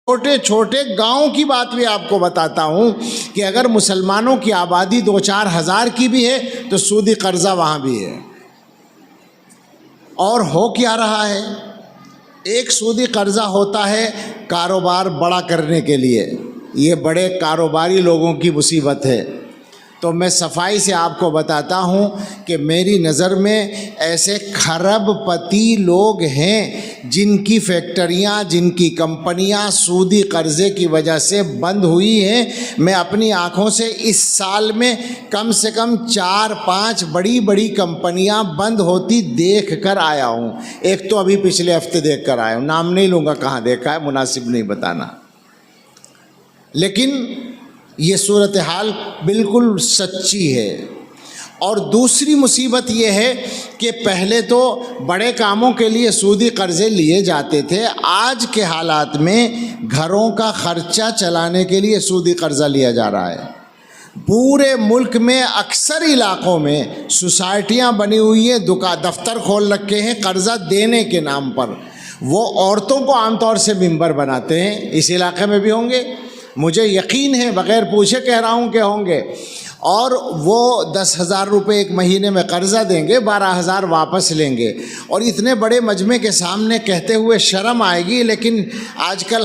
چھوٹے چھوٹے گاؤں کی بات بھی آپ کو بتاتا ہوں کہ اگر مسلمانوں کی آبادی 2-4 ہزار کی بھی ہے تو سودی قرضہ وہاں بھی ہے۔ اور ہو کیا رہا ہے؟ ایک سودی قرضہ ہوتا ہے کاروبار بڑا کرنے کے لیے، یہ بڑے کاروباری لوگوں کی مصیبت ہے۔ تو میں صفائی سے آپ کو بتاتا ہوں کہ میری نظر میں ایسے کھرب پتی لوگ ہیں جن کی فیکٹریاں، جن کی کمپنیاں سودی قرضے کی وجہ سے بند ہوئی ہیں۔ میں اپنی آنکھوں سے اس سال میں کم سے کم 4-5 بڑی بڑی کمپنیاں بند ہوتی دیکھ کر آیا ہوں۔ ایک تو ابھی پچھلے ہفتے دیکھ کر آیا ہوں، نام نہیں لوں گا کہاں دیکھا ہے، مناسب نہیں بتانا، لیکن یہ صورتحال بالکل سچی ہے۔ اور دوسری مصیبت یہ ہے کہ پہلے تو بڑے کاموں کے لیے سودی قرضے لیے جاتے تھے، آج کے حالات میں گھروں کا خرچہ چلانے کے لیے سودی قرضہ لیا جا رہا ہے۔ پورے ملک میں اکثر علاقوں میں سوسائٹیاں بنی ہوئی ہیں، دفتر کھول رکھے ہیں قرضہ دینے کے نام پر۔ وہ عورتوں کو عام طور سے ممبر بناتے ہیں، اس علاقے میں بھی ہوں گے، مجھے یقین ہے، بغیر پوچھے کہہ رہا ہوں کہ ہوں گے، اور وہ 10,000 روپے ایک مہینے میں قرضہ دیں گے، 12,000 واپس لیں گے، اور اتنے بڑے مجمع کے سامنے کہتے ہوئے شرم آئے گی، لیکن آج کل